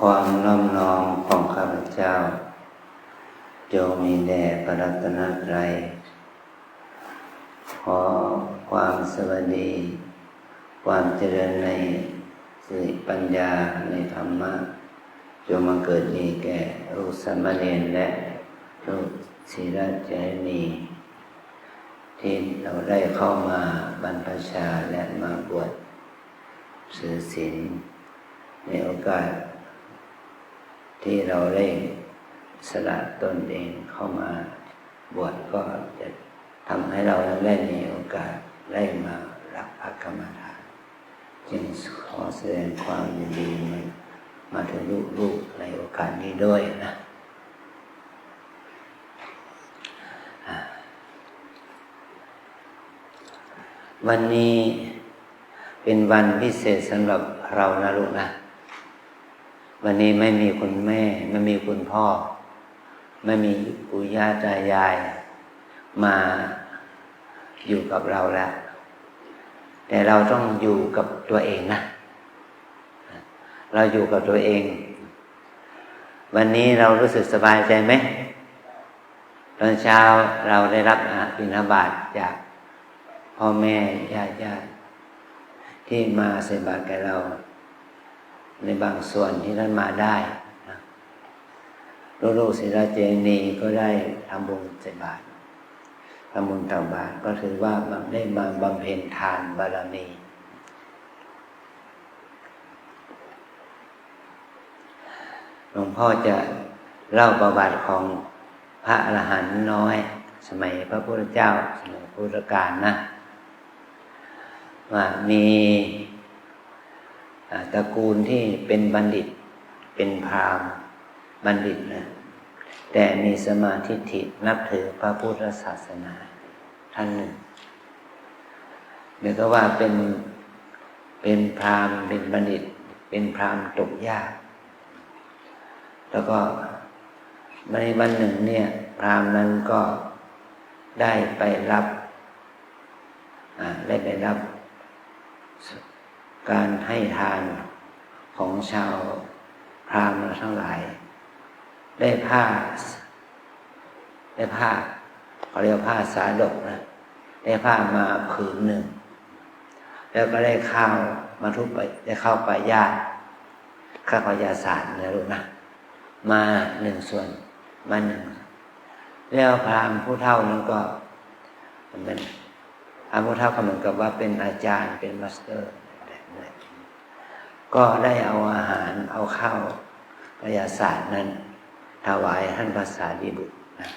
ความน้อมน้อมของข้าพเจ้าจงมีแด่พระรัตนตรัยขอความสวัสดีความเจริญในสติปัญญาในธรรมะจงมาเกิดมีแก่ลูกสามเณรและลูกศิษย์เจริญที่เราได้เข้ามาบรรพชาและมาบวชถือศีลในโอกาสที่เราได้สละตนเองเข้ามาบวชก็จะทำให้เราได้มีโอกาสได้มารับพระกรรมฐานจึงขอแสดงความยินดีมาถึงลูกๆในโอกาสนี้ด้วยนะวันนี้เป็นวันพิเศษสำหรับเรานะลูกนะวันนี้ไม่มีคุณแม่ไม่มีคุณพ่อไม่มีปู่ย่าตายายมาอยู่กับเราแล้วแต่เราต้องอยู่กับตัวเองนะเราอยู่กับตัวเองวันนี้เรารู้สึกสบายใจไหมตอนเช้าเราได้รับบิณฑบาตจากพ่อแม่ญาติที่มาใส่บาตรแก่เราในบางส่วนที่ท่านมาได้นะลูกศิษย์เจนีก็ได้ทำบุญใส่บาตรทำบุญตักบาตรก็ถือว่าได้มาบำเพ็ญทานบารมีหลวงพ่อจะเล่าประวัติของพระอรหันต์น้อยสมัยพระพุทธเจ้าสมัยพุทธกาลนะว่ามีตระกูลที่เป็นบัณฑิตเป็นพราหมณ์บัณฑิตนะแต่มีสมาธิินับถือพระพุทธศาสนาท่านหนึ่งเรียกว่าเป็นพราหมณ์เป็นบัณฑิตเป็นพราหมณ์ตกยากแล้วก็ในวันหนึ่งเนี่ยพราหมณ์นั้นก็ได้ไปรับการให้ทานของชาวพราหมณ์ทั้งหลายได้ผ้าเขาเรียกผ้าสาดกนะได้ผ้ามาผืนหนึ่งแล้วก็ได้ข้าวมาทุบไปได้ข้าวปลายาข้าวปลายาสารนะลูกนะมาหนึ่งส่วนมาหนึ่งแล้วพราหมณ์ผู้เฒ่านั้นก็เป็นพราหมณ์ผู้เฒ่าก็เหมือนกับว่าเป็นอาจารย์เป็นมาสเตอร์ก็ได้เอาอาหารเอาข้าวปลายาสารนั้นถวายท่านพระสารีบุตรนะ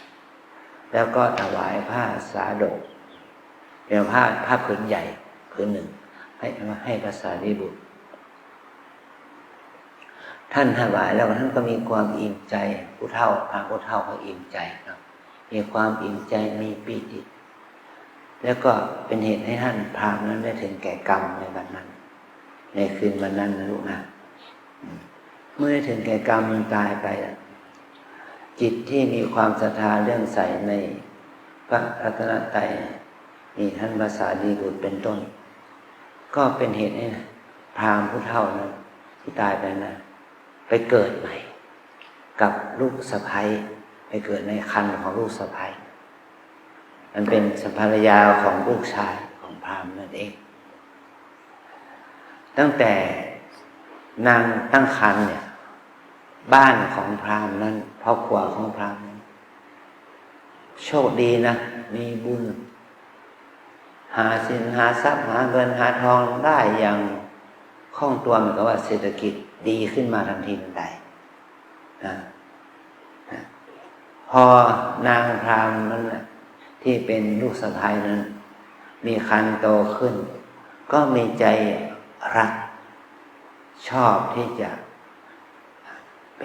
แล้วก็ถวายผ้าสาดกเป็นผ้าผืนใหญ่ผืนหนึ่งให้พระสารีบุตรท่านถวายแล้วท่านก็มีความอิ่มใจผู้เฒ่าพระผู้เฒ่าก็อิ่มใจครับมีความอิ่มใจมีปีติแล้วก็เป็นเหตุให้ท่านพราหมณ์นั้นได้ถึงแก่กรรมในวันนั้นในคืนวันนั้นนะลูกนะเมื่อได้ถึงแก่กรรมมันตายไปจิตที่มีความศรัทธาเรื่องใสในพระรัตนตรัยมีท่านพระสารีบุตรเป็นต้นก็เป็นเหตุให้พราหมณ์ผู้เฒ่านั้นที่ตายไปนะไปเกิดใหม่กับลูกสะใภ้ไปเกิดในครรภ์ของลูกสะใภ้มันเป็นภรรยาของลูกชายของพราหมณ์นั่นเองตั้งแต่นางตั้งครรภ์เนี่ยบ้านของพราหมณ์นั้นครอบครัวของพราหมณ์นั้นโชคดีนะมีบุญหาสินหาทรัพย์หาเงินหาทองได้อย่างคล่องตัวเหมือนกับว่าเศรษฐกิจดีขึ้นมาทันทีทันใดนะพอนางพราหมณ์นั้นที่เป็นลูกสะใภ้นั้นมีครรภ์โตขึ้นก็มีใจรักชอบที่จะเ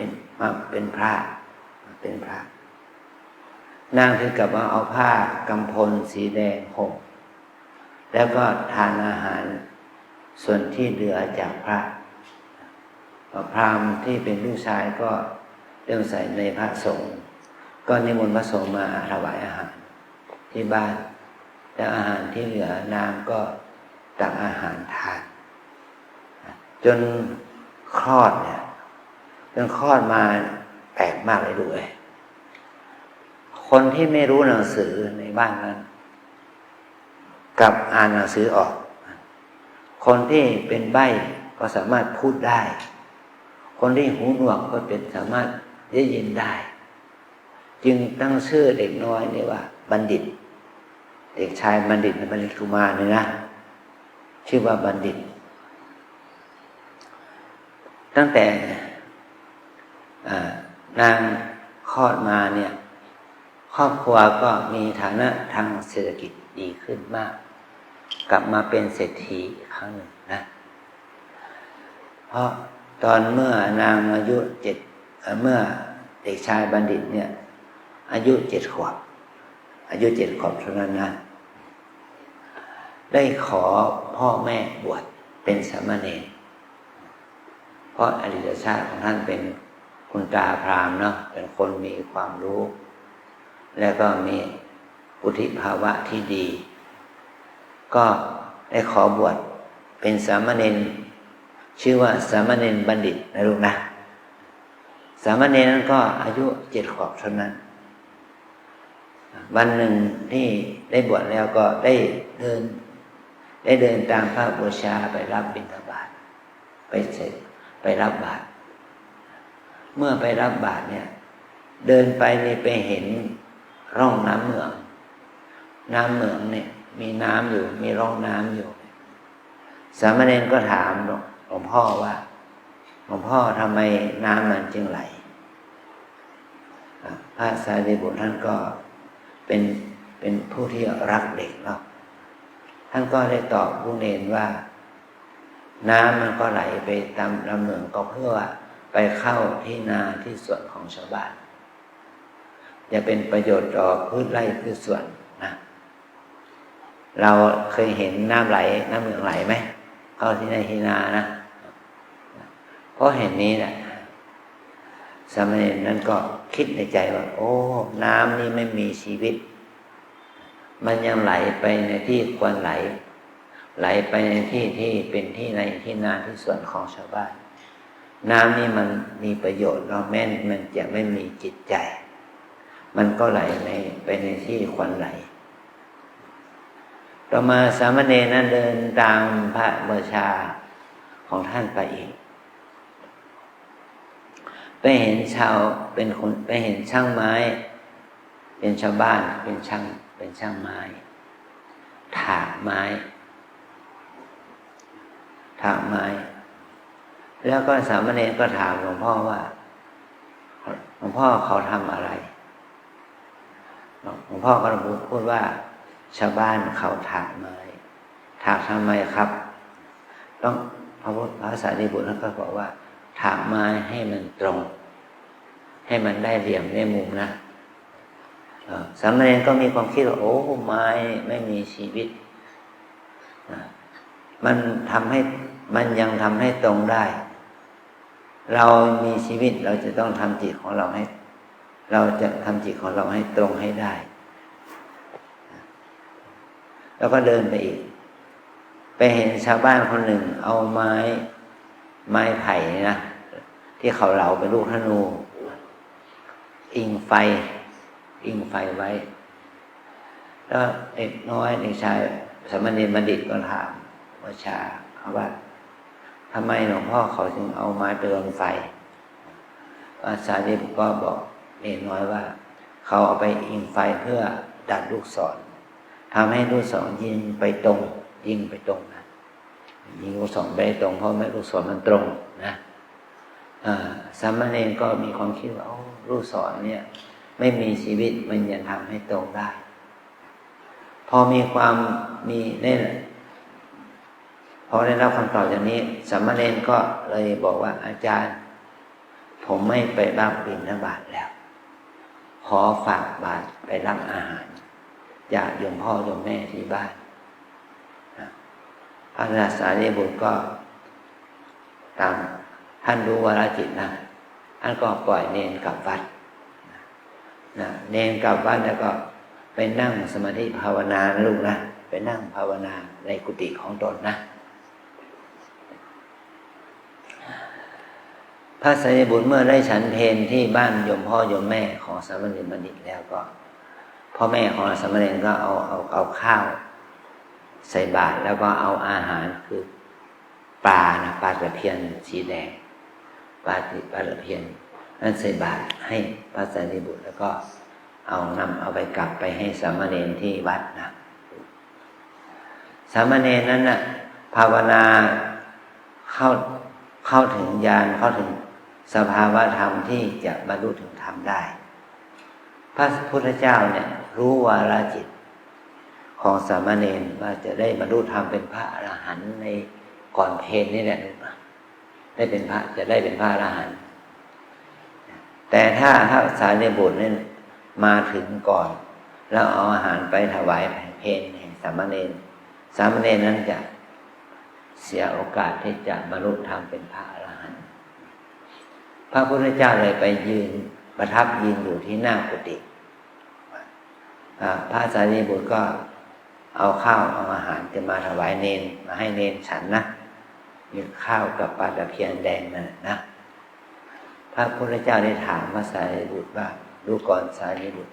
ป็นพระนางถึงกับว่าเอาผ้ากำพลสีแดงห่มแล้วก็ทานอาหารส่วนที่เหลือจากพระพราหมณ์ที่เป็นลูกชายก็เรื่องใส่ในพระสงฆ์ก็นิมนต์พระสงฆ์มาถวายอาหารที่บ้านแล้วอาหารที่เหลือนางก็ตักอาหารทานจนคลอดเนี่ย จนคลอดมาแปลกมากเลยดูเลยคนที่ไม่รู้หนังสือในบ้านนั้นกลับอ่านหนังสือออกคนที่เป็นใบ้ก็สามารถพูดได้คนที่หูหนวกก็เป็นสามารถได้ยินได้จึงตั้งชื่อเด็กน้อยนี่ว่าบัณฑิตเด็กชายบัณฑิตกุมารเนี่ยนะชื่อว่าบัณฑิตตั้งแต่นางคลอดมาเนี่ยครอบครัวก็มีฐานะทางเศรษฐกิจดีขึ้นมากกลับมาเป็นเศรษฐีอีกครั้งหนึ่งนะเพราะตอนเมื่อนางอายุเมื่อเด็กชายบัณฑิตเนี่ยอายุ7 ขวบเท่านั้นนะได้ขอพ่อแม่บวชเป็นสามเณรเพราะอดีตชาติของท่านเป็นคุณตาพราหมณ์เนาะเป็นคนมีความรู้แล้วก็มีวุฒิภาวะที่ดีก็ได้ขอบวชเป็นสามเณรชื่อว่าสามเณรบัณฑิตนะลูกนะสามเณรนั้นก็อายุ7 ขวบเท่านั้นวันหนึ่งที่ได้บวชแล้วก็ได้เดินตามพระบูชาไปรับบิณฑบาตไปรับบาตรเมื่อไปรับบาตรเนี่ยเดินไปนี่ไปเห็นร่องน้ำเหมืองเนี่ยมีน้ำอยู่มีร่องน้ำอยู่สามเณรก็ถามหลวงพ่อว่าหลวงพ่อทำไมน้ำมันจึงไหลพระสารีบุตรท่านก็เป็นผู้ที่รักเด็กเนาะท่านก็ได้ตอบผู้เนรว่าน้ำมันก็ไหลไปตามลำเหมืองก็เพื่อไปเข้าที่นาที่สวนของชาวบ้านจะเป็นประโยชน์ต่อพืชไร่พืชสวนนะเราเคยเห็นน้ำเหมืองไหลไหมเข้าที่ในที่นานะเพราะเห็นนี้แหละสามเณรนั้นก็คิดในใจว่าโอ้น้ำนี่ไม่มีชีวิตมันยังไหลไปในที่ควรไหลไปในที่ที่เป็นที่ในที่นาที่สวนของชาวบ้านน้ำนี่มันมีประโยชน์เราแม้มันจะไม่มีจิตใจมันก็ไหลไปในที่ควรไหลต่อมาสามเณรนั้นเดินตามพระบูชาของท่านไปอีกไปเห็นช่างไม้เป็นชาวบ้านเป็นช่างไม้ถากไม้แล้วก็สามเณรก็ถามหลวงพ่อว่าหลวงพ่อเขาทำอะไรหลวงพ่อก็พูดว่าชาวบ้านเขาถากไม้ถากทำไมครับต้องพระสารีบุตรท่านก็บอกว่าถากไม้ให้มันตรงให้มันได้เหลี่ยมได้มุมนะสามเณรก็มีความคิดว่าโอ้ไม้ไม่มีชีวิตมันยังทำให้ตรงได้เรามีชีวิตเราจะต้องทำจิตของเราให้ตรงให้ได้แล้วก็เดินไปอีกไปเห็นชาวบ้านคนหนึ่งเอาไม้ไผ่นะที่เขาเหลาเป็นลูกธนูอิงไฟไว้แล้วเด็กน้อยเด็กชายสามเณรบัณฑิตก็ถามว่าชาเขาว่าทำไมหลวงพ่อเขาถึงเอาไม้ไปลนไฟสารีบุตรก็บอกเด็กน้อยว่าเขาเอาไปอิงไฟเพื่อดัดลูกศรทำให้ลูกศรยิงไปตรงนะยิงลูกศรไปตรงเพราะไม่ลูกศรมันตรงนะสามเณรก็มีความคิดว่าลูกศรเนี่ยไม่มีชีวิตมันยังทำให้ตรงได้พอได้รับคำตอบอย่างนี้สามเณรก็เลยบอกว่าอาจารย์ผมไม่ไปรับบิณฑบาตแล้วขอฝากบาตรไปรับอาหารจากโยมพ่อโยมแม่ที่บ้านพระสารีบุตรก็ตามท่านรู้วาระจิตนะท่านก็ปล่อยเนรกลับวัดเนรกลับวัดแล้วก็ไปนั่งสมาธิภาวนานะลูกนะไปนั่งภาวนาในกุฏิของตนนะพ พระสารีบุตรเมื่อได้ฉันเพลที่บ้านโยมพ่อโยมแม่ของสามเณรบัณฑิตแล้วก็พ่อแม่ของสามเณรก็เอาข้าวใส่บาตรแล้วก็เอาอาหารคือปลาตะเพียนสีแดงปลาตะเพียนนั้นใส่บาตรให้พระสารีบุตรแล้วก็เอาไปกลับไปให้สามเณรที่วัดนะสามเณรนั้นน่ะภาวนาเข้าถึงญาณเข้าถึงสภาวะธรรมที่จะบรรลุถึงธรรมได้พระพุทธเจ้าเนี่ยรู้วาระจิตของสามเณรว่าจะได้บรรลุธรรมเป็นพระอรหันต์ในก่อนเพลนี่แหละจะได้เป็นพระอรหันต์แต่ถ้าสารีบุตรเนี่ยมาถึงก่อนแล้วเอาอาหารไปถวายเพลแห่งสามเณรนั้นจะเสียโอกาสที่จะบรรลุธรรมเป็นพระอรหันต์พระพุทธเจ้าเลยไปประทับยืนอยู่ที่หน้ากุฏิพระสารีบุตรก็เอาข้าวเอาอาหารจะมาถวายเณรมาให้เณรฉันนะมีข้าวกับปลาตะเพียนแดงนะพระพุทธเจ้าได้ถามพระสารีบุตรว่าดูก่อนสารีบุตร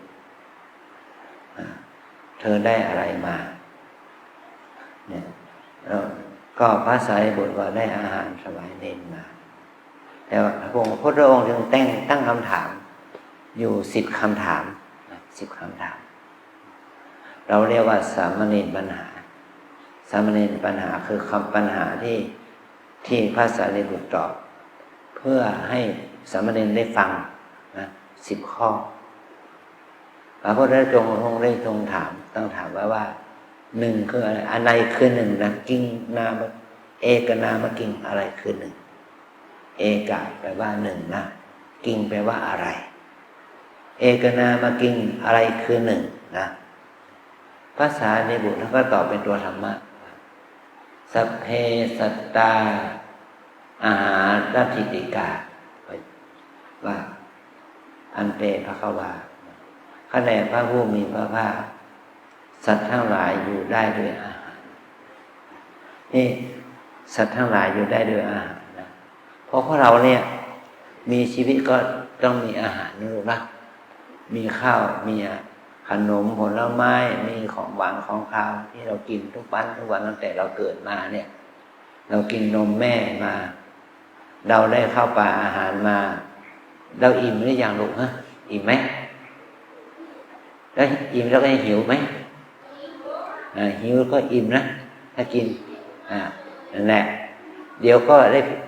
เธอได้อะไรมาเนี่ยก็พระสารีบุตรก็ได้อาหารถวายเณรมาแต่ว่าพระพุทธองค์จึงตั้งคำถามอยู่10 คำถาม10 คำถามเราเรียกว่าสามเณรปัญหาสามเณรปัญหาคือคำปัญหาที่พระสารีบุตรตอบเพื่อให้สามเณรได้ฟังนะ10 ข้อพระพุทธเจ้าได้ทรงถามต้องถามว่าหนึ่งคืออะไรคือหนึ่งนะกิ่งนามเอกนามกิ่งอะไรคือหนึ่งเอกะแปลว่าหนึ่งนะกิ่งแปลว่าอะไรเอกนามกิ่งอะไรคือหนึ่งนะภาษาในบุตรแล้วก็ตอบเป็นตัวธรรมะสัพเพสัตตาอาหารรัตถิติกาว่าอันเตภควาข้าแต่พระผู้มีพระภาคสัตว์ทั้งหลายอยู่ได้ด้วยอาหารนี่สัตว์ทั้งหลายอยู่ได้ด้วยอาหารนะเพราะพวกเราเนี่ยมีชีวิตก็ต้องมีอาหารนะลูกนะมีข้าวมีขนมผลไม้มีของหวานของคาวที่เรากินทุกวันตั้งแต่เราเกิดมาเนี่ยเรากินนมแม่มาเราได้ข้าวปลาอาหารมาเราอิ่มหรือยังลูกฮะอิ่มไหมแล้วอิ่มแล้วก็หิวไหมหิวก็อิ่มนะถ้ากินนั่นแหละเดี๋ยวก็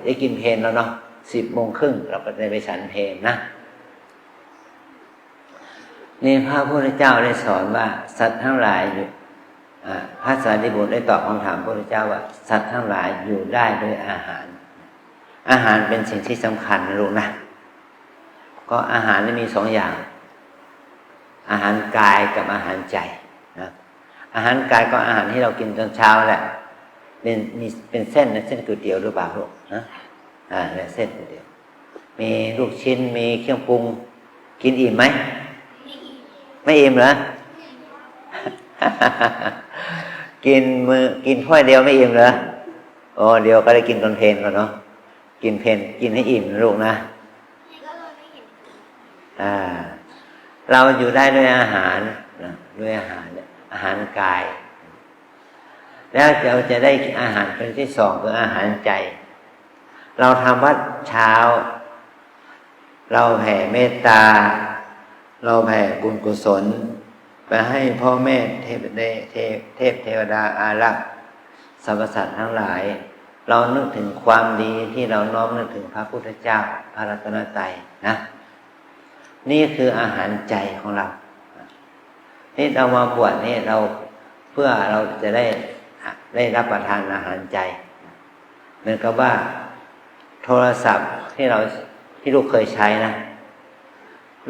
ได้กินเพลแล้วเนาะ10:30เราก็ได้ไปฉันเพลนะนี่พระพุทธเจ้าได้สอนว่าสัตว์ทั้งหลายอยู่พระสารีบุตรได้ตอบคำถามพระพุทธเจ้าว่าสัตว์ทั้งหลายอยู่ได้ด้วยอาหารเป็นสิ่งที่สำคัญนะลูกนะก็อาหารนี่มี2 อย่างอาหารกายกับอาหารใจนะอาหารกายก็อาหารที่เรากินตอนเช้าแหละเป็นเส้นนะเส้นก๋วยเตี๋ยวหรือเปล่าลูกนะเนี่ยเส้นก๋วยเตี๋ยวมีลูกชิ้นมีเครื่องปรุงกินอิ่มไหมไม่อิ่มเหรอ กินถ้วยเดียวไม่อิ่มเหรอโอ้เดี๋ยวก็ได้กินตอนเพลก่อนเนาะกินให้อิ่มนะลูกนะเราอยู่ได้ด้วยอาหารด้วยอาหารกายแล้วเราจะได้อาหารเป็นที่2คืออาหารใจเราทำวัดเช้าเราแผ่เมตตาเราแผ่บุญกุศลไปให้พ่อแม่เทพเทวดาอารักษ์สรรพสัตว์ทั้งหลายเรานึกถึงความดีที่เราน้อมนึกถึงพระพุทธเจ้าพระรัตนตรัยนะนี่คืออาหารใจของเราที่เรามาบวชนี่เราเพื่อเราจะได้รับประทานอาหารใจเหมือนกับว่าโทรศัพท์ที่ลูกเคยใช้นะ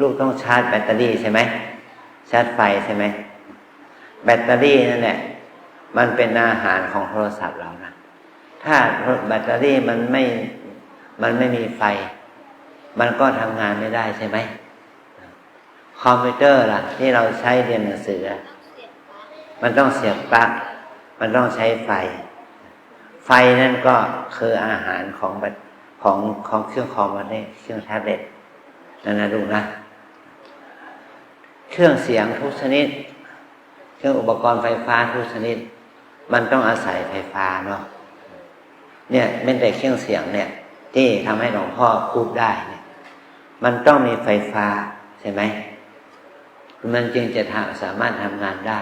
ลูกต้องชาร์จแบตเตอรี่ใช่ไหมชาร์จไฟใช่ไหมแบตเตอรี่นั่นแหละมันเป็นอาหารของโทรศัพท์เรานะถ้าแบตเตอรี่มันไม่มีไฟมันก็ทำงานไม่ได้ใช่ไหมคอมพิวเตอร์ล่ะที่เราใช้เรียนหนังสือมันต้องเสียบปลั๊กมันต้องใช้ไฟนั่นก็คืออาหารของ ของเครื่องคอมมาเนี่ยเครื่องแท็บเล็ตนั่นนะลูกนะเครื่องเสียงทุกชนิดเครื่องอุปกรณ์ไฟฟ้าทุกชนิดมันต้องอาศัยไฟฟ้าเนาะเนี่ยแม้แต่เครื่องเสียงเนี่ยที่ทำให้หลวงพ่อพูดได้เนี่ยมันต้องมีไฟฟ้าใช่ไหมมันจึงจะสามารถทำงานได้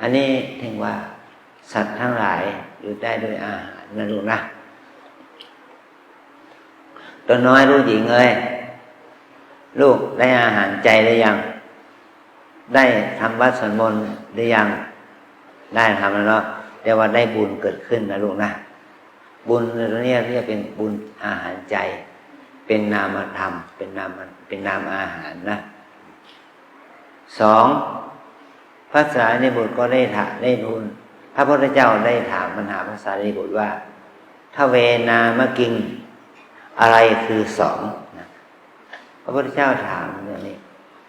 อันนี้ถึงว่าสัตว์ทั้งหลายอยู่ได้ด้วยอาหารนะลูกนะตัวน้อยลูกหญิงเอ้ยลูกได้อาหารใจหรือยังได้ทำวัดสวดมนต์หรือยังได้ทำแล้วเนาะแต่ว่าได้บุญเกิดขึ้นนะลูกนะบุญตัวนี้เรียกเป็นบุญอาหารใจเป็นนามธรรมเป็นนามอาหารนะสองพระสารีบุตรก็ได้ทูลพระพุทธเจ้าได้ถามปัญหาพระสารีบุตรว่าถ้าเวนามกิงอะไรคือสองนะพระพุทธเจ้าถามอย่างนี้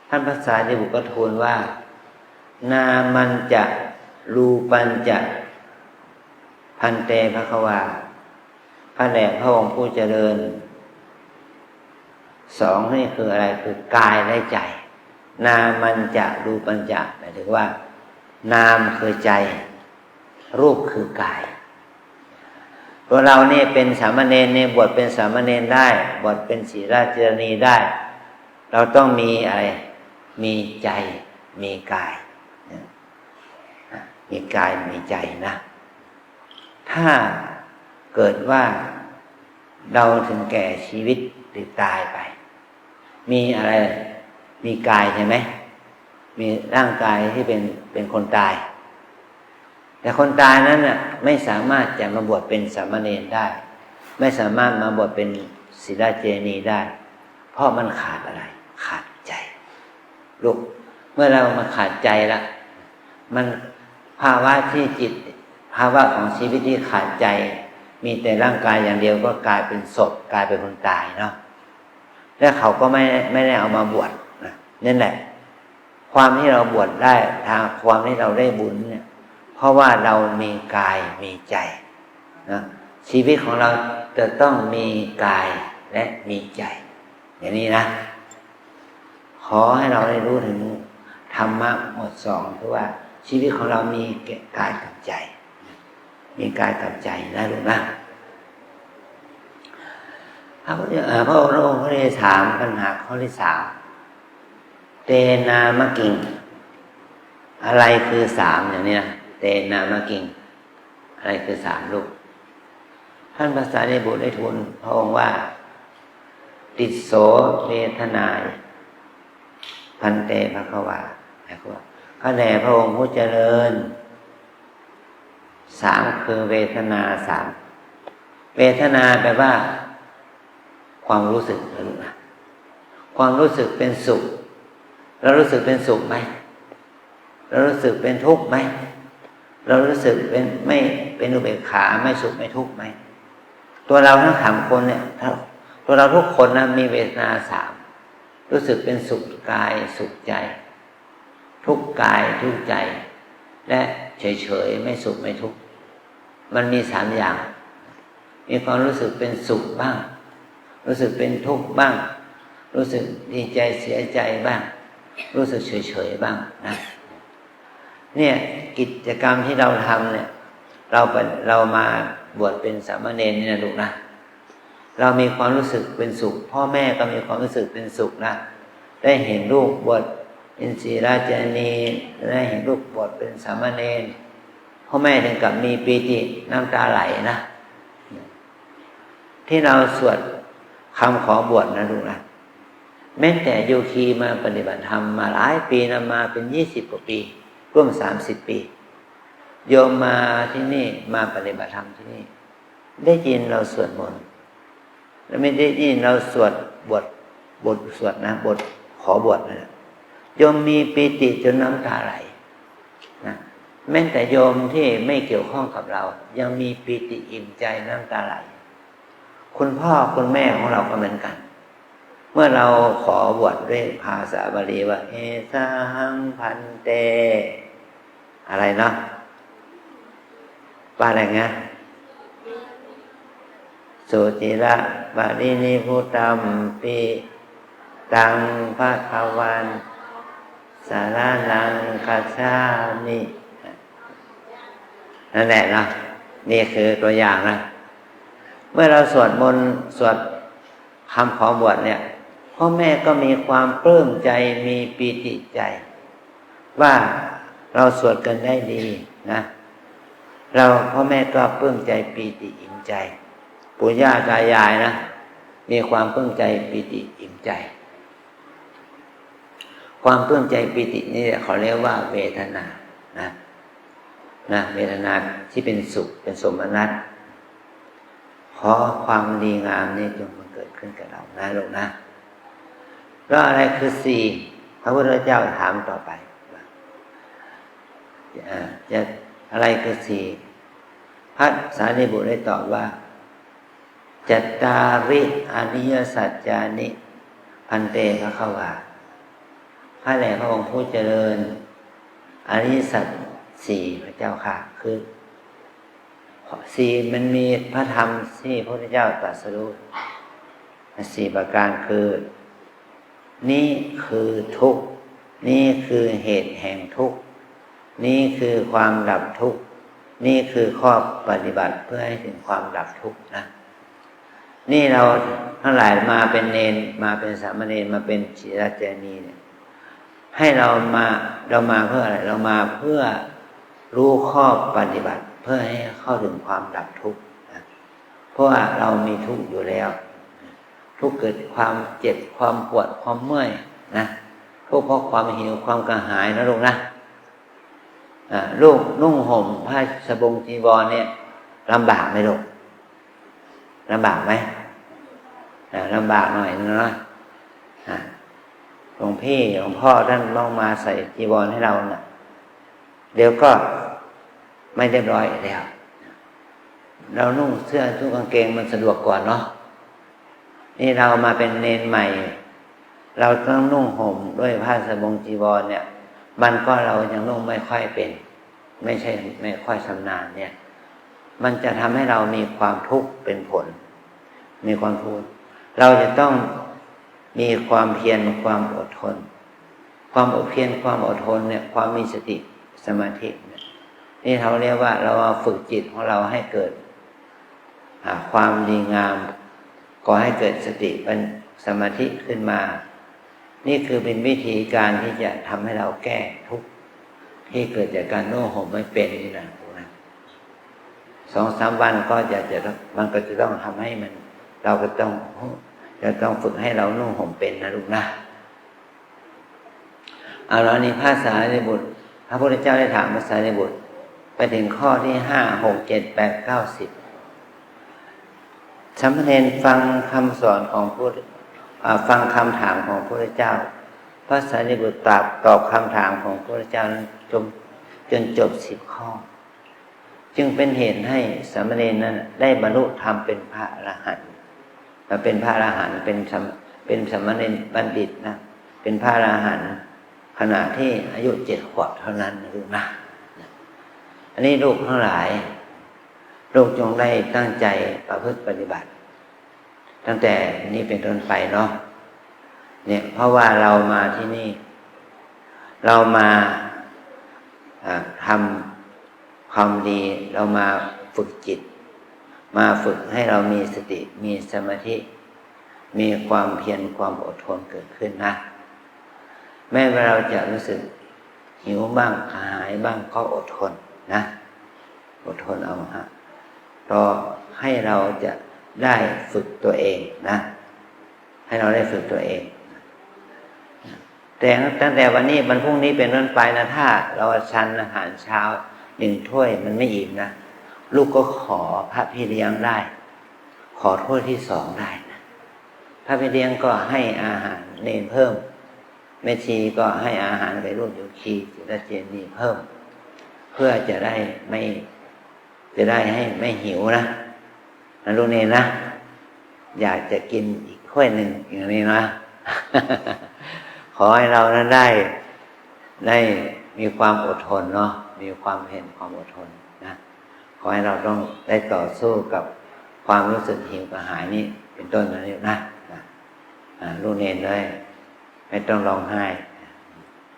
ท่านพระสารีบุตรก็ทูลว่านามันจะรูปัญจะพันเตภควาพระแด่พระองค์ผู้เจริญสองนี่คืออะไรคือกายและใจนามันจะรูปัญจะหมายถึงว่านามคือใจรูปคือกายตัวเรานี่เป็นสามเณรเนี่ยบวชเป็นสามเณรได้บวชเป็นศีราจารณีได้เราต้องมีอะไรมีใจมีกายมีกายมีใจนะถ้าเกิดว่าเราถึงแก่ชีวิตหรือตายไปมีอะไรมีกายใช่ไหมมีร่างกายที่เป็นคนตายแต่คนตายนั้นน่ะไม่สามารถจะมาบวชเป็นสามเณรได้ไม่สามารถมาบวชเป็นศีราเจนีได้เพราะมันขาดอะไรขาดใจลูกเมื่อเรามาขาดใจละมันภาวะที่จิตภาวะของชีวิตที่ขาดใจมีแต่ร่างกายอย่างเดียวก็กลายเป็นศพกลายเป็นคนตายเนาะแล้วเขาก็ไม่ได้เอามาบวชนะนั่นแหละความที่เราบวชได้ทางความที่เราได้บุญเนี่ยเพราะว่าเรามีกายมีใจนะชีวิตของเราจะต้องมีกายและมีใจอย่างนี้นะขอให้เราได้รู้ถึงธรรมะหมวดสองคือว่าชีวิตของเรามีกายกับใจมีกายกับใจนะลูกนะพระองค์ก็ได้ถามปัญหาข้อที่สามเตนามกิงอะไรคือสามอย่างนี้นะเตนามกิงอะไรคือสามลูกท่านพระสารีบุตรได้ทูลพระองค์ว่าติโสเวทนาพันเตภควาข้าแต่พระองค์ผู้เจริญสามคือเวทนาสามเวทนาแปลว่าความรู้สึกนะความรู้สึกเป็นสุขเรารู้สึกเป็นสุขไหมเรารู้สึกเป็นทุกข์ไหมเรารู้สึกไม่เป็นอุเบกขาไม่สุขไม่ทุกข์ไหมตัวเราทั้งสามคนเนี่ยตัวเราทุกคนนะมีเวทนาสามรู้สึกเป็นสุขกายสุขใจทุกข์กายทุกข์ใจและเฉยๆไม่สุขไม่ทุกข์มันมีสามอย่างมีความรู้สึกเป็นสุขบ้างรู้สึกเป็นทุกข์บ้างรู้สึกดีใจเสียใจบ้างรู้สึกเฉยๆบ้างนะเนี่ยกิจกรรมที่เราทำเนี่ยเรามาบวชเป็นสามเณรนี่นะลูกนะเรามีความรู้สึกเป็นสุขพ่อแม่ก็มีความรู้สึกเป็นสุขนะได้เห็นลูกบวชเป็นศีราจารณีได้เห็นลูกบวชเป็นสามเณรพ่อแม่ถึงกับมีปีติน้ำตาไหลนะที่เราสวดคำขอบวชนะลูกนะแม้แต่โยคีมาปฏิบัติธรรมมาหลายปีนะมาเป็น20 กว่าปีร่วม30 ปีโยมมาที่นี่มาปฏิบัติธรรมที่นี่ได้ยินเราสวดมนต์แล้วไม่ได้ยินเราสวดบทสวดนะบทขอบวชนะโยมมีปีติจนน้ำตาไหลนะแม้แต่โยมที่ไม่เกี่ยวข้องกับเรายังมีปีติอิ่มใจน้ำตาไหลคุณพ่อคุณแม่ของเราก็เหมือนกันเมื่อเราขอบวชด้วยภาษาบาลีว่าเอสาหังพันเตอะไรเนาะว่าอะไรเงี้ย สุจิระปรินิพพุตัมปิตังภะคะวันสารนังคัจฉามินั่นแหละนะนี่คือตัวอย่างนะเมื่อเราสวดมนต์สวดคำขอบวชเนี่ยพ่อแม่ก็มีความปลื้มใจมีปีติใจว่าเราสวดกันได้ดีนะเราพ่อแม่ก็ปลื้มใจปีติอิ่มใจปู่ย่าตายายนะมีความปลื้มใจปีติอิ่มใจความปลื้มใจปีตินี่เขาเรียกว่าเวทนานะเวทนาที่เป็นสุขเป็นสมนัตขอความดีงามนี้จงมันเกิดขึ้นกับเรานะลูกนะแล้วอะไรคือสี่พระพุทธเจ้าถามต่อไปจะอะไรคือสี่พระสารีบุตรได้ตอบว่าจัตตาริอริยสัจจานิพันเตภควาพระแหล่พระองค์ผู้เจริญอริยสัจสี่พระเจ้าค่ะคือสี่มันมีพระธรรมที่พระพุทธเจ้าตรัสรู้สี่ประการคือนี่คือทุกข์นี่คือเหตุแห่งทุกข์นี่คือความดับทุกข์นี่คือข้อปฏิบัติเพื่อให้ถึงความดับทุกข์นะนี่เราทั้งหลายมาเป็นเณรมาเป็นสามเณรมาเป็นศิรเจนีเนี่ยให้เรามาเพื่ออะไรเรามาเพื่อรู้ข้อปฏิบัติเพื่อให้เข้าถึงความดับทุกข์นะเพราะว่าเรามีทุกข์อยู่แล้วทุกข์เกิดความเจ็บความปวดความเมื่อยนะทุกข์เพราะความหิวความกระหายนะลูกนะลูกนุ่งห่มผ้าสบงจีวรเนี่ยลำบากไหมลูกลำบากไหมลำบากหน่อยนะหลวงพ่อท่านลองมาใส่จีวรให้เราน่ะเดี๋ยวก็ไม่เรียบร้อยแล้วเรานุ่งเสื้อนุ่งกางเกงมันสะดวกกว่าเนาะนี่เรามาเป็นเณรใหม่เราต้องนุ่งห่มด้วยผ้าสบงจีวรเนี่ยมันก็เรายังนุ่งไม่ค่อยเป็นไม่ค่อยชำนาญเนี่ยมันจะทำให้เรามีความทุกข์เป็นผลมีความทุกข์เราจะต้องมีความเพียรความอดทนความอดเพียรความอดทนเนี่ยความมีสติสมาธิเนี่ยนี่เขาเรียกว่าเราฝึกจิตของเราให้เกิดความดีงามก่อให้เกิดสติเป็นสมาธิขึ้นมานี่คือเป็นวิธีการที่จะทำให้เราแก้ทุกข์ที่เกิดจากการนุ่งห่มไม่เป็นนี่นะ2-3 วันก็มันก็จะต้องทำให้มันเราก็จะต้องฝึกให้เรานุ่งห่มเป็นนะลูกนะเอาแล้วนี่พระสารีบุตรพระพุทธเจ้าได้ถามพระสารีบุตรไปถึงข้อที่5 6 7 8 9 10สามเณรฟังคำสอนของฟังคำถามของพระพุทธเจ้าพระสารีบุตรตอบคำถามของพระพุทธเจ้านั้นจนจบ10 ข้อจึงเป็นเหตุให้สามเณรนั้นได้บรรลุธรรมเป็นพระอรหันต์เป็นพระอรหันต์เป็นสามเณรบัณฑิตนะเป็นพระอรหันต์ขณะที่อายุ7 ขวบเท่านั้นนะอันนี้ลูกทั้งหลายลูกจงได้ตั้งใจประพฤติปฏิบัติตั้งแต่นี้เป็นต้นไปเนาะเนี่ยเพราะว่าเรามาที่นี่เรามาทำความดีเรามาฝึกจิตมาฝึกให้เรามีสติมีสมาธิมีความเพียรความอดทนเกิดขึ้นนะแม้ว่าเราจะรู้สึกหิวบ้างกระหายบ้างก็อดทนนะอดทนเอารอให้เราจะได้ฝึกตัวเองนะให้เราได้ฝึกตัวเองแต่ตั้งแต่วันนี้วันพรุ่งนี้เป็นต้นไปนะถ้าเราฉันอาหารเช้า1 ถ้วยมันไม่อิ่มนะลูกก็ขอพระพี่เลี้ยงได้ขอถ้วยที่2ได้นะพระพี่เลี้ยงก็ให้อาหารเนรเพิ่มแม่ชีก็ให้อาหารไปร่วมโยคีศิรเจนีเพิ่มเพื่อจะได้ให้ไม่หิวนะลูกเนรนะอยากจะกินอีกถ้วยหนึ่งอย่างนี้นะ ขอให้เรานั้นได้มีความอดทนเนาะมีความเห็นความอดทนนะขอให้เราต้องได้ต่อสู้กับ ความรู้สึกหิวกระหายนี่เป็นต้นนะนี่นะลูกเนรเลยไม่ต้องร้องไห้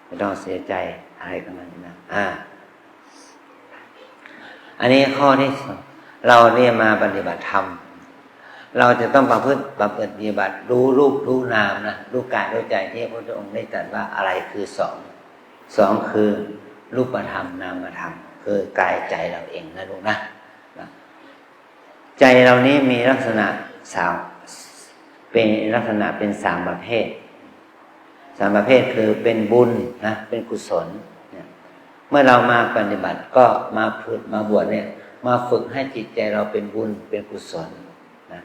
ไม่ต้องเสียใจอะไรกันนั้นนะอันนี้ข้อที่เราเนี่ยมาปฏิบัติธรรมเราจะต้องประพฤติปฏิบัติรู้รูปรู้นามนะรู้กายรู้ใจที่พระพุทธองค์ได้ตรัสว่าอะไรคือสองคือรูปธรรมนามธรรมคือกายใจเราเองนะลูกนะใจเรานี้มีลักษณะเป็นลักษณะเป็น3 ประเภท3 ประเภทคือเป็นบุญนะเป็นกุศลเนี่ยเมื่อเรามาปฏิบัติก็มาบวชเนี่ยมาฝึกให้จิตใจเราเป็นบุญเป็นกุศลนะ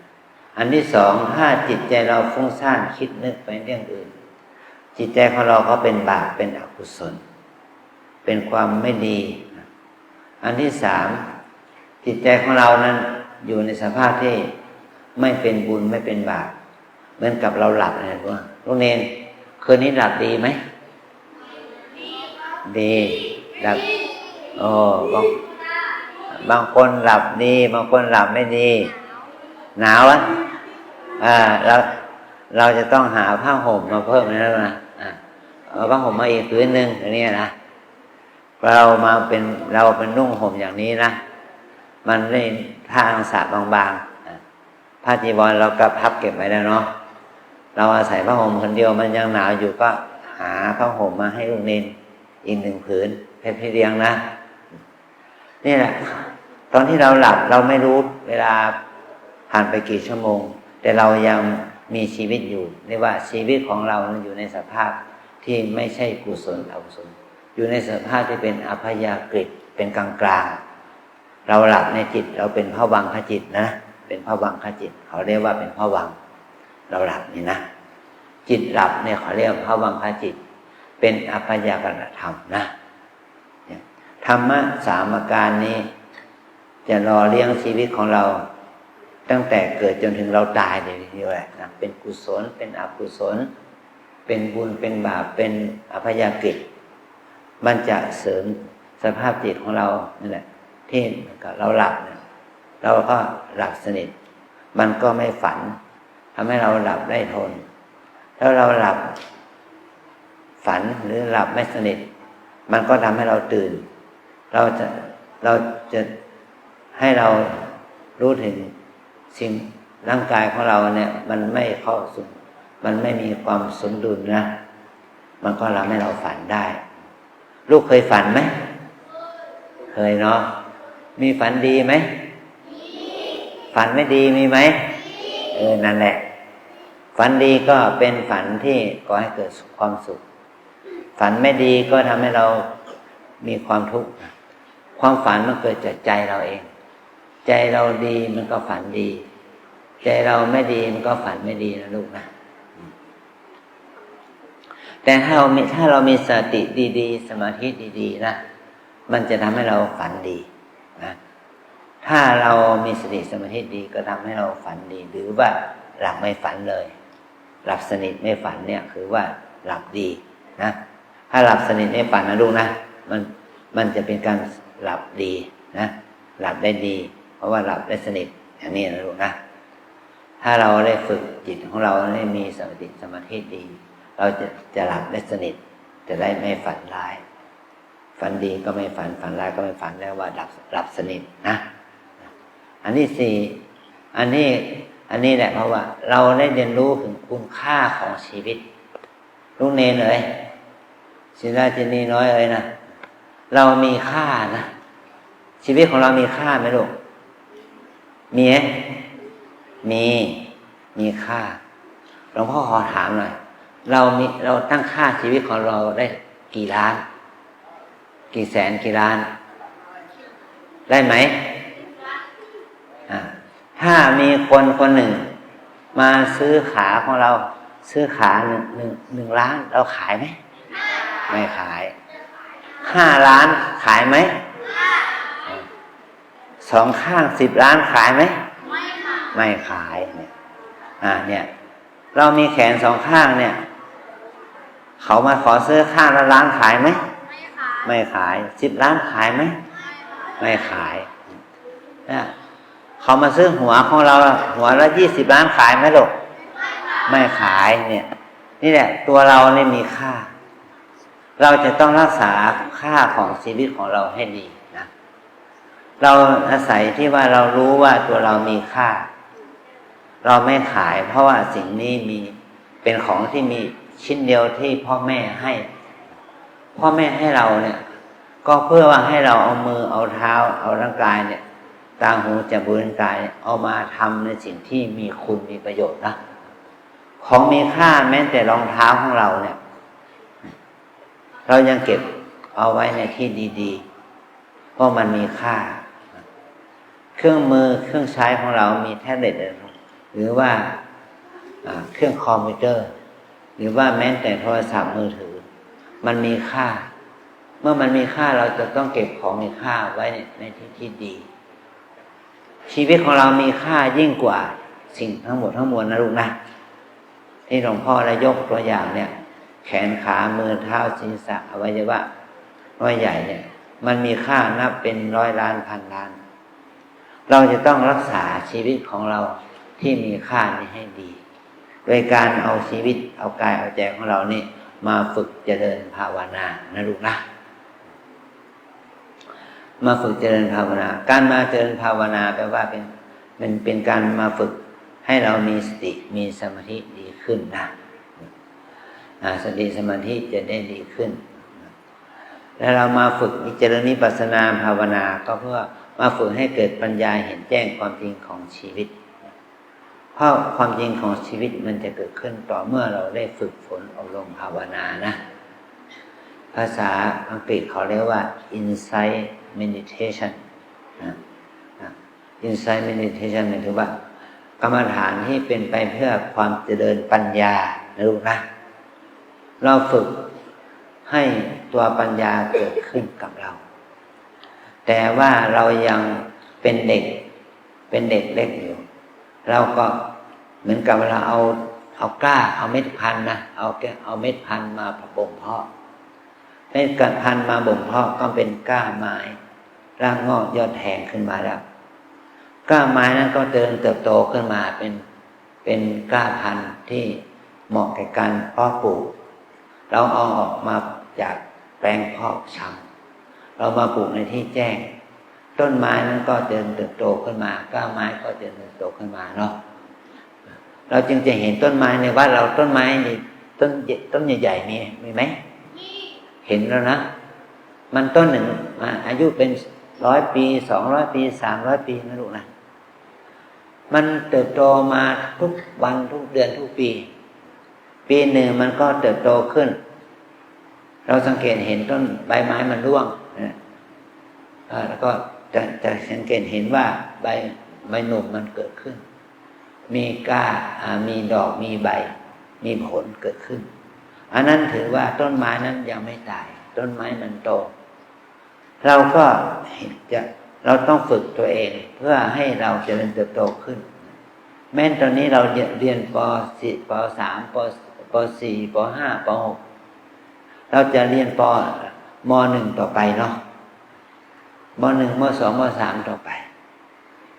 อันที่2ถ้าจิตใจเราฟุ้งซ่านคิดนึกไปเรื่องอื่นจิตใจของเราก็เป็นบาปเป็นอกุศลเป็นความไม่ดีนะอันที่3จิตใจของเรานั้นอยู่ในสภาพที่ไม่เป็นบุญไม่เป็นบาปเหมือนกับเราหลับนะลูกเนรคืนนี้หลับดีไหมดีหลับบางคนหลับดีบางคนหลับไม่ดีหนาวอ่ะเราจะต้องหาผ้าห่มมาเพิ่มนะเอาผ้าห่มมาอีกผืนนึงอย่างนี้นะเราเป็นนุ่งห่มอย่างนี้นะมันได้ผ้าอังสะบางๆผ้าจีวรเราก็พับเก็บไว้แล้วเนาะเราอาศัยผ้าห่มคนเดียวมันยังหนาวอยู่ก็หาผ้าห่มมาให้ลูกเนรอีก1 ผืนเพียงเรียงนะนี่แหละตอนที่เราหลับเราไม่รู้เวลาผ่านไปกี่ชั่วโมงแต่เรายังมีชีวิตอยู่เรียกว่าชีวิตของเราอยู่ในสภาพที่ไม่ใช่กุศลอกุศลอยู่ในสภาพที่เป็นอัพยากฤิเป็นกลางๆเราหลับในจิตเราเป็นภวังคจิตนะเป็นภวังคจิตเขาเรียกว่าเป็นภวังค์เราหลับนี่นะจิตหลับเนี่ยเขาเรียกภวังคจิตเป็นอัพยากตธรรมนะธรรมะ3 อาการนี้จะรอเลี้ยงชีวิตของเราตั้งแต่เกิดจนถึงเราตายเลยทีเดียวแหละนะเป็นกุศลเป็นอกุศลเป็นบุญเป็นบาปเป็นอัพยากฤิมันจะเสริมสภาพจิตของเรานี่แหละที่เราหลับเนี่ยเราก็หลับสนิทมันก็ไม่ฝันทำให้เราหลับได้ทนถ้าเราหลับฝันหรือหลับไม่สนิทมันก็ทำให้เราตื่นเราจะให้เรารู้ถึงสิ่งร่างกายของเราเนี่ยมันไม่เข้าสู่มันไม่มีความสมดุลนะมันก็ทำให้เราฝันได้ลูกเคยฝันไหมเคยเนาะมีฝันดีไหมฝันไม่ดีมีไหมนั่นแหละฝันดีก็เป็นฝันที่ก่อให้เกิดความสุขฝันไม่ดีก็ทำให้เรามีความทุกข์ความฝันมันเกิดจากใจเราเองใจเราดีมันก็ฝันดีใจเราไม่ดีมันก็ฝันไม่ดีนะลูกนะแต่ถ้าเรามีสติดีๆสมาธิดีๆนะมันจะทำให้เราฝันดีนะถ้าเรามีสติสมาธิดีก็ทำให้เราฝันดีหรือว่าหลับไม่ฝันเลยหลับสนิทไม่ฝันเนี่ยคือว่าหลับดีนะถ้าหลับสนิทไม่ฝันนะลูกนะมันจะเป็นการหลับดีนะหลับได้ดีเพราะว่าหลับได้สนิทอย่างนี้นะลูกนะถ้าเราได้ฝึกจิตของเราได้มีสติสมาธิดีเราจะหลับได้สนิทจะได้ไม่ฝันร้ายฝันดีก็ไม่ฝันฝันร้ายก็ไม่ฝันแล้วว่าหลับสนิทนะอันที่4อันนี้แหละเพราะว่าเราได้เรียนรู้ถึงคุณค่าของชีวิตลูกเนรศิลาจินีน้อยนะเรามีค่านะชีวิตของเรามีค่าไหมลูกมีไหมมีค่าหลวงพ่อขอถามหน่อยเราตั้งค่าชีวิตของเราได้กี่ล้านกี่แสนกี่ล้านได้ไหมถ้ามีคนหนึ่งมาซื้อขาของเราซื้อขา1 ล้านเราขายไหมไม่ขาย5 ล้านขายไหม2 ข้าง10 ล้านขายไหมไม่ขายเนี่ยเรามีแขน2 ข้างเนี่ยเขามาขอซื้อข้างละล้านขายไหมไม่ขาย10 ล้านขายไหมไม่ขาย เขามาซื้อหัวของเราหัวละ20 ล้านขายไหมลูกไม่ขายเนี่ยนี่แหละตัวเราเนี่ยมีค่าเราจะต้องรักษาค่าของชีวิตของเราให้ดีนะเราอาศัยที่ว่าเรารู้ว่าตัวเรามีค่าเราไม่ขายเพราะว่าสิ่งนี้มีเป็นของที่มีชิ้นเดียวที่พ่อแม่ให้พ่อแม่ให้เราเนี่ยก็เพื่อว่าให้เราเอามือเอาเท้าเอาร่างกายเนี่ยตาหูจมูกลิ้นกายเอามาทำในสิ่งที่มีคุณมีประโยชน์นะของมีค่าแม้แต่รองเท้าของเราเนี่ยเรายังเก็บเอาไว้ในที่ดีๆเพราะมันมีค่าเครื่องมือเครื่องใช้ของเรามีแท็บเล็ตหรือว่าเครื่องคอมพิวเตอร์หรือว่าแม้แต่โทรศัพท์มือถือมันมีค่าเมื่อมันมีค่าเราจะต้องเก็บของมีค่าไว้ในที่ที่ดีชีวิตของเรามีค่ายิ่งกว่าสิ่งทั้งหมดทั้งมวลนะลูกนะที่หลวงพ่อได้ยกตัวอย่างเนี่ยแขนขามือเท้าศีรษะอวัยวะน้อยใหญ่เนี่ยมันมีค่านับเป็นร้อยล้านพันล้านเราจะต้องรักษาชีวิตของเราที่มีค่านี้ให้ดีโดยการเอาชีวิตเอากายเอาใจของเรานี่มาฝึกเจริญภาวนานะลูกนะมาฝึกเจริญภาวนาการมาเจริญภาวนาแปลว่าเป็นการมาฝึกให้เรามีสติมีสมาธิดีขึ้นนะสติสมาธิจะได้ดีขึ้นแล้วเรามาฝึกเจริญวิปัสสนาภาวนาก็เพื่อมาฝึกให้เกิดปัญญาเห็นแจ้งความจริงของชีวิตเพราะความจริงของชีวิตมันจะเกิดขึ้นต่อเมื่อเราได้ฝึกฝนอบรมภาวนานะภาษาอังกฤษเขาเรียกว่า insight meditation insight meditation หมายถึงว่ากรรมฐานที่เป็นไปเพื่อความเจริญปัญญานะลูกนะเราฝึกให้ตัวปัญญาเกิดขึ้นกับเราแต่ว่าเรายังเป็นเด็กเล็กอยู่เราก็เหมือนกับเราเอากล้าเอาเม็ดพันธุ์นะเอาเม็ดพันธุ์มาบ่มเพาะเม็ดพันธุ์มาบ่มเพาะก็เป็นก้าไม้รากงอกยอดแทงขึ้นมาแล้วก้าไม้นั้นก็เติบโตขึ้นมาเป็นก้าพันธุ์ที่เหมาะแก่การเพาะปลูกเราเอาออกมาจากแปลงเพาะชำเรามาปลูกในที่แจ้งต้นไม้นั้นก็เติบโตขึ้นมาก้าไม้ก็เติบโตขึ้นมาเนาะเราจึงจะเห็นต้นไม้ในวัดเราต้นไม้นี่ต้นใหญ่ๆมีไหมเห็นแล้วนะมันต้นหนึ่งอายุเป็น100 ปี200 ปี300 ปีนะลูกนะมันเติบโตมาทุกวันทุกเดือนทุกปีหนึ่งมันก็เติบโตขึ้นเราสังเกตเห็นต้นใบไม้มันร่วงนะแล้วก็จะสังเกตเห็นว่าใบหนุ่มมันเกิดขึ้นมีก้ามีดอกมีใบมีผลเกิดขึ้นอันนั้นถือว่าต้นไม้นั้นยังไม่ตายต้นไม้มันโตเราก็เราต้องฝึกตัวเองเพื่อให้เราเจริญเติบโตขึ้นแม้ตอนนี้เราเรียนป .4 ป .3 ป .4 ป .5 ป .6 เราจะเรียนม .1 ต่อไปเนาะม .1 ม .2 ม .3 ต่อไป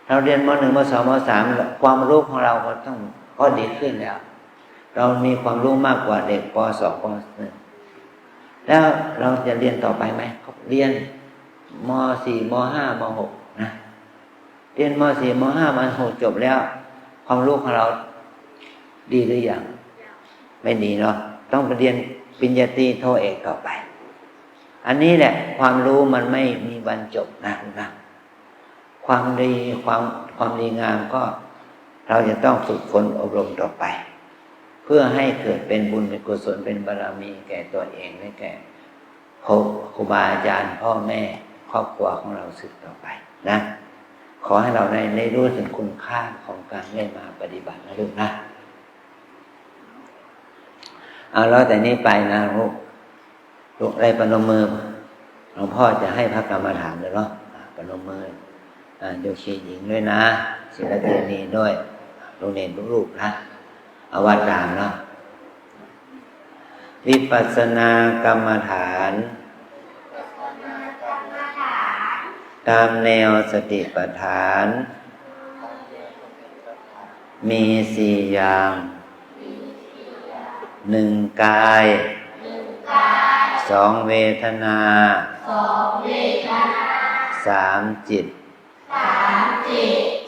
เราเรียนม .1 ม .2 ม .3 ความรู้ของเราก็ดีขึ้นแล้วเรามีความรู้มากกว่าเด็กป .2 ป .1 แล้วเราจะเรียนต่อไปไหมเรียนม .4 ม .5 ม .6 นะเรียนม .4 ม .5 ม .6 จบแล้วความรู้ของเราดีหรือยังไม่ดีเนาะต้องไปเรียนปริญญาตรีโทเอกต่อไปอันนี้แหละความรู้มันไม่มีวันจบนะความดีงามก็เราจะต้องฝึกฝนอบรมต่อไปเพื่อให้เกิดเป็นบุญเป็นกุศลเป็นบารมีแก่ตัวเองและแก่ครูบาอาจารย์พ่อแม่ครอบครัวของเราสืบต่อไปนะขอให้เราได้รู้ถึงคุณค่าของการได้มาปฏิบัตินะลูกนะเอาแล้วแต่นี้ไปนะลูกได้ปนมมือหลวงพ่อจะให้พระกรรมฐานเลยเนาะปนมมือโยคีหญิงด้วยนะศิลเทนีด้วยโรงเรียนลูกๆนะเอาวัดตามเนาะวิปัสสนากรรมฐานตามแนวสติปัฏฐาน มีสี่อย่างหนึ่งกายสองเวทนาสามจิต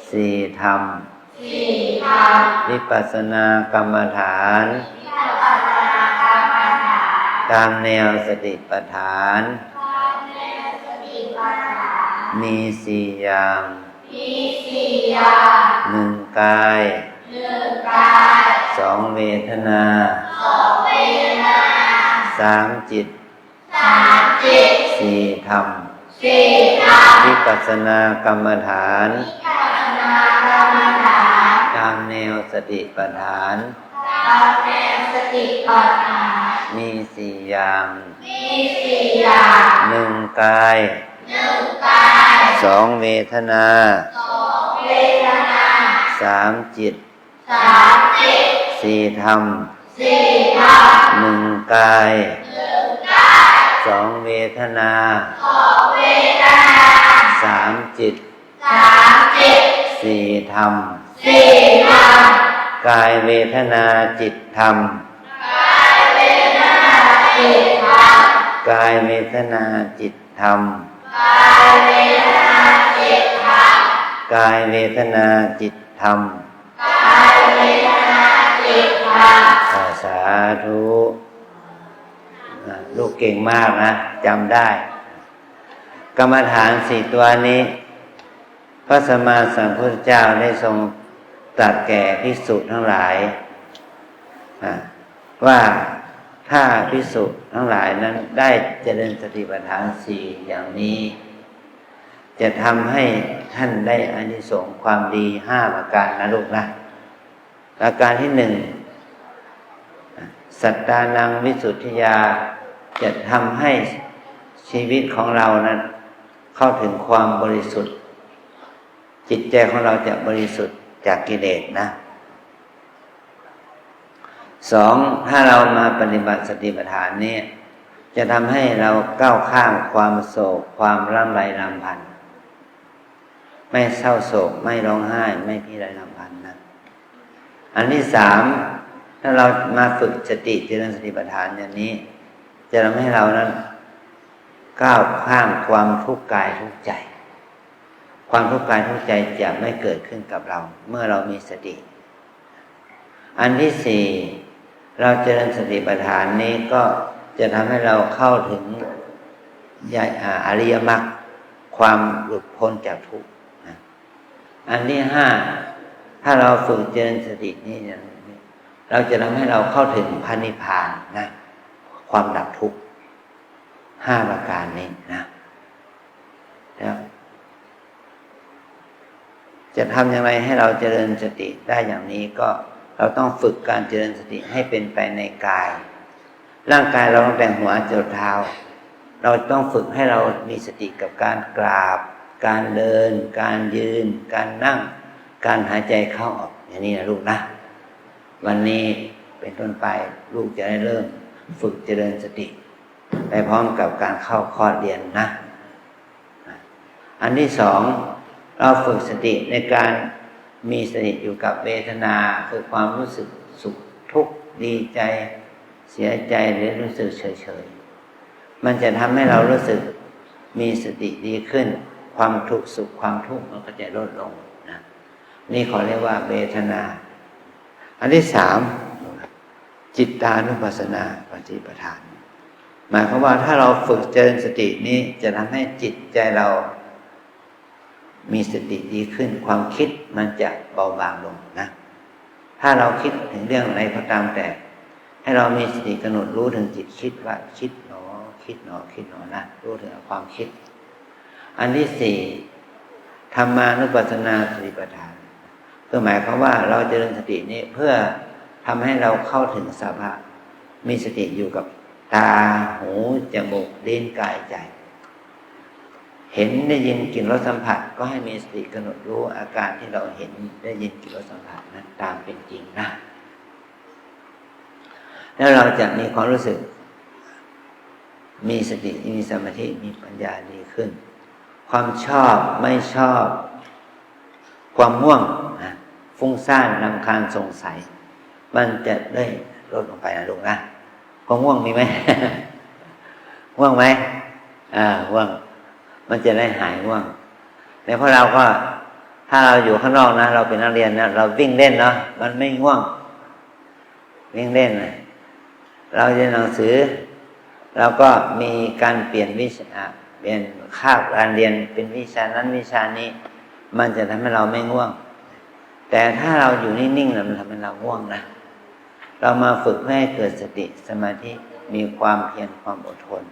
สี่ธรรมวิปัสสนากรรมฐานตามแนวสติปัฏฐานมีสี่อย่างหนึ่งกายสองเวทนาสามจิตสี่ธรรมวิปัสสนากรรมฐานตามแนวสติปัฏฐานมีสี่อย่างหนึ่งกายสองเวทนาสามจิตสี่ธรรมหนึ่งกายสองเวทนาสามจิตสี่ธรรมกายเวทนาจิตธรรมกายเวทนาจิตธรรมกายเวทนาจิตธรรมสาธุลูกเก่งมากนะจำได้กรรมฐานสี่ตัวนี้พระสัมมาสัมพุทธเจ้าได้ทรงตรัสแก่ภิกษุทั้งหลายว่าถ้าภิกษุทั้งหลายนั้นได้เจริญสติปัฏฐานสี่อย่างนี้จะทำให้ท่านได้อานิสงส์ความดีห้าประการนะลูกนะประการที่หนึ่งสัตตานังวิสุทธิยาจะทำให้ชีวิตของเรานั้นเข้าถึงความบริสุทธิ์จิตใจของเราจะบริสุทธิ์จากกิเลสนะสองถ้าเรามาปฏิบัติสติปัฏฐานนี้จะทำให้เราก้าวข้ามความโศกความร่ำไรรำพันไม่เศร้าโศกไม่ร้องไห้ไม่พิไรรำพันนะอันที่สามถ้าเรามาฝึกสติเจริญสติปัฏฐานอย่างนี้จะทำให้เรานั้นก้าวข้ามความทุกข์กายทุกข์ใจความทุกข์กายทุกข์ใจจะไม่เกิดขึ้นกับเราเมื่อเรามีสติอันที่สี่เราเจริญสติปัฏฐานนี้ก็จะทำให้เราเข้าถึงอริยมรรคความหลุดพ้นจากทุกข์อันที่ห้าถ้าเราฝึกเจริญสตินี้เราจะทำให้เราเข้าถึงพระนิพพานนะความดับทุกข์ห้าประการนี้นะแล้วจะทำอย่างไรให้เราเจริญสติได้อย่างนี้ก็เราต้องฝึกการเจริญสติให้เป็นไปในกายร่างกายเราตั้งแต่หัวจรดเท้าเราต้องฝึกให้เรามีสติกับการกราบการเดินการยืนการนั่งการหายใจเข้าออกอย่างนี้นะลูกนะวันนี้เป็นต้นไปลูกจะได้เริ่มฝึกเจริญสติไปพร้อมกับการเข้าคอร์สเรียนนะอันที่สองเราฝึกสติในการมีสติอยู่กับเวทนาคือความรู้สึกสุขทุกข์ดีใจเสียใจหรือรู้สึกเฉยๆมันจะทำให้เรารู้สึกมีสติดีขึ้นความทุกข์สุขความทุกข์มันก็จะลดลงนะนี่เขาเรียกว่าเวทนาอันที่สามจิตตานุปัสสนาปฏิปทานหมายความว่าถ้าเราฝึกเจริญสตินี้จะทำให้จิตใจเรามีสติดีขึ้นความคิดมันจะเบาบางลงนะถ้าเราคิดถึงเรื่องอะไรก็ตามแต่ให้เรามีสติกำหนดรู้ถึงจิตคิดว่าคิดหนอคิดหนอคิดหนอนะรู้ถึงความคิดอันที่สี่ธรรมานุปัสสนาสติปัฏฐานคือหมายความว่าเราเจริญสตินี้เพื่อทำให้เราเข้าถึงสภาวะมีสติอยู่กับตาหูจมูกลิ้นกายใจเห็นได้ยินกลิ่นรสสัมผัสก็ให้มีสติกำหนดรู้อาการที่เราเห็นได้ยินกลิ่นรสสัมผัสนั้นตามเป็นจริงนะแล้วเราจะมีความรู้สึกมีสติมีสมาธิมีปัญญาดีขึ้นความชอบไม่ชอบความง่วงนะ ฟุ้งซ่านรำคาญสงสัยมันจะได้ลดลงไปนะลูกนะความง่วงมีไหม ง่วงไหมง่วงมันจะได้หายง่วงเนี่ยเพราะเราก็ถ้าเราอยู่ข้างนอกนะเราเป็นนักเรียนนะเราวิ่งเล่นเนาะมันไม่ง่วงวิ่งเล่นนะเราเรียนหนังสือเราก็มีการเปลี่ยนวิชาเปลี่ยนคาบการเรียนเป็นวิชานั้นวิชานี้มันจะทำให้เราไม่ง่วงแต่ถ้าเราอยู่นิ่งๆมันทำให้เราง่วงนะเรามาฝึกให้เกิดสติสมาธิมีความเพียรความอดทน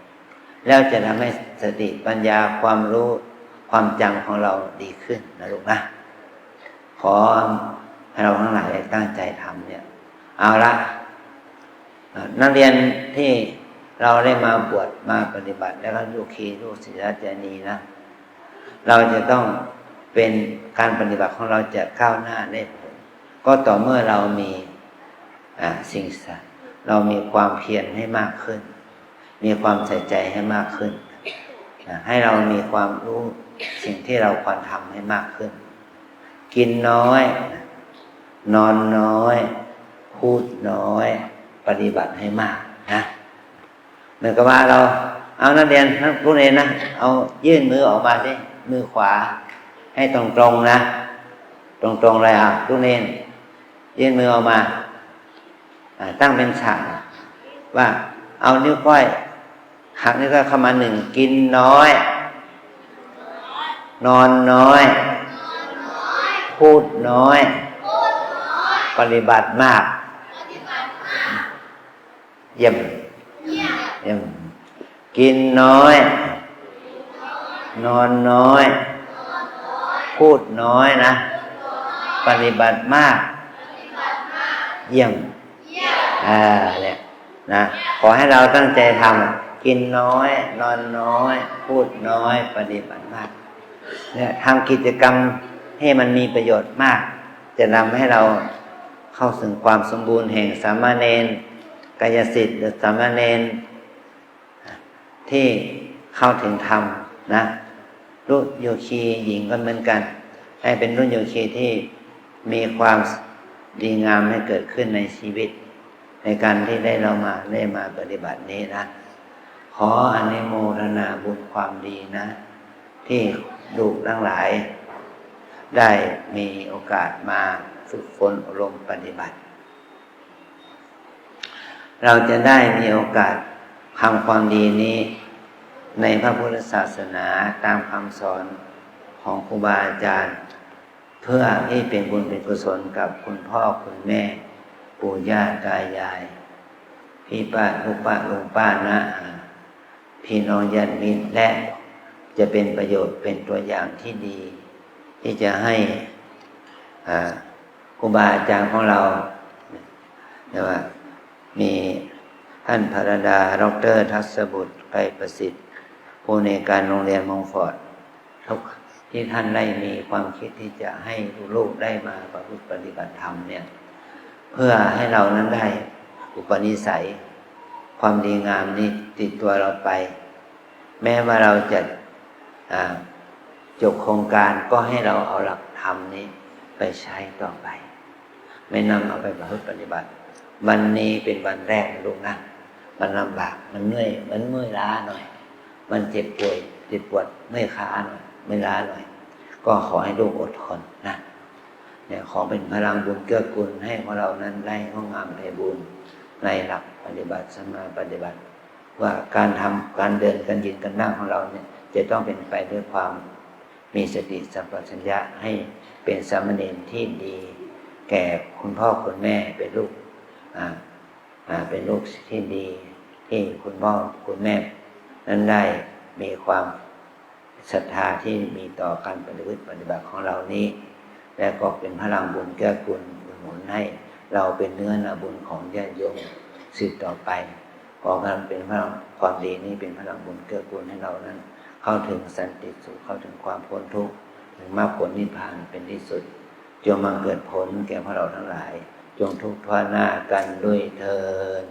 แล้วจะทำให้สติปัญญาความรู้ความจำของเราดีขึ้นนะลูกนะขอให้เราทั้งหลายตั้งใจทำเนี่ยเอาละนักเรียนที่เราได้มาบวชมาปฏิบัติแล้วก็ลูกคีลูกศิษยาจารย์นะเราจะต้องเป็นการปฏิบัติของเราจะก้าวหน้าได้ผลก็ต่อเมื่อเรามีสิ่งศักดิ์เรามีความเพียรให้มากขึ้นมีความใส่ใจให้มากขึ้นให้เรามีความรู้สิ่งที่เราควรทำให้มากขึ้นกินน้อยนอนน้อยพูดน้อยปฏิบัติให้มากนะเหมือนกับว่าเราเอานักเรียนนักเรียนนะเอายื่นมือออกมาสิมือขวาให้ตรงๆนะตรงๆเลยทุกเรียนยื่นมือออกมาตั้งเป็นฉากว่าเอานิ้วก้อยหักนิ้วก้อยเข้ามาหนึ่งกินน้อยนอนน้อยพูดน้อยปฏิบัติมากเยี่ยมกินน้อยนอนน้อยพูดน้อยนะปฏิบัติมากเยี่ยมเนี่ยนะขอให้เราตั้งใจทำกินน้อยนอนน้อยพูดน้อยปฏิบัติมากเนี่ยทำกิจกรรมให้มันมีประโยชน์มากจะนำให้เราเข้าถึงความสมบูรณ์แห่งสามเณรกายสิทธิ์หรือสามเณรที่เข้าถึงธรรมนะรุ่นโยคีหญิงก็เหมือนกันให้เป็นรุ่นโยคีที่มีความดีงามให้เกิดขึ้นในชีวิตในการที่ได้มาปฏิบัตินี้นะขออนุโมทนาบุญความดีนะที่ลูกทั้งหลายได้มีโอกาสมาฝึกฝนอบรมปฏิบัติเราจะได้มีโอกาสทำความดีนี้ในพระพุทธศาสนาตามคำสอนของครูบาอาจารย์เพื่อให้เป็นบุญเป็นกุศลกับคุณพ่อคุณแม่ปู่ย่าตายายพี่ป้าลูกป้าลุงป้านะพี่น้องญาติมิตรและจะเป็นประโยชน์เป็นตัวอย่างที่ดีที่จะให้ครูบาอาจารย์ของเราเรียกว่ามีท่านพระดาดร.ทัศบุตรไกรประสิทธิ์ผู้ในการโรงเรียนมงฟอร์ดทุกที่ท่านได้มีความคิดที่จะให้ลูกได้มาประพฤติปฏิบัติธรรมเนี่ยเพื่อให้เรานั้นได้อุปนิสัยความดีงามนี้ติดตัวเราไปแม้ว่าเราจะจบโครงการก็ให้เราเอาหลักธรรมนี้ไปใช้ต่อไปไม่นำเอาไปประพฤติปฏิบัติวันนี้เป็นวันแรกลูกนะมันลำบากมันเหนื่อยมันเมื่อยล้าหน่อยมันเจ็บป่วยเจ็บปวดเมื่อยขาหน่อยไม่ล้าหน่อยก็ขอให้ลูกอดทนนะเนี่ยขอเป็นพลังบุญเกื้อกูลให้พวกเรานั้นได้งอกงามในบุญในหลักปฏิบัติสมาปฏิบัติว่าการทำการเดินการยืนการนั่งของเราเนี่ยจะต้องเป็นไปด้วยความมีสติสัมปชัญญะให้เป็นสามเณรที่ดีแก่คุณพ่อคุณแม่เป็นลูกเป็นลูกที่ดีที่คุณพ่อคุณแม่นั้นได้มีความศรัทธาที่มีต่อการปฏิบัติของเรานี้และก็เป็นพลังบุญเกื้อกูลหนุนให้เราเป็นเนื้อนาบุญของญาติโยมสืบต่อไปขอการเป็นพลังความดีนี้เป็นพลังบุญเกื้อกูลให้เรานั้นเข้าถึงสันติสุขเข้าถึงความพ้นทุกข์ถึงมรรคผลนิพพานเป็นที่สุดจงมาเกิดผลแก่พวกเราทั้งหลายจงทุกข์ทว่าหน้ากันด้วยเทอญ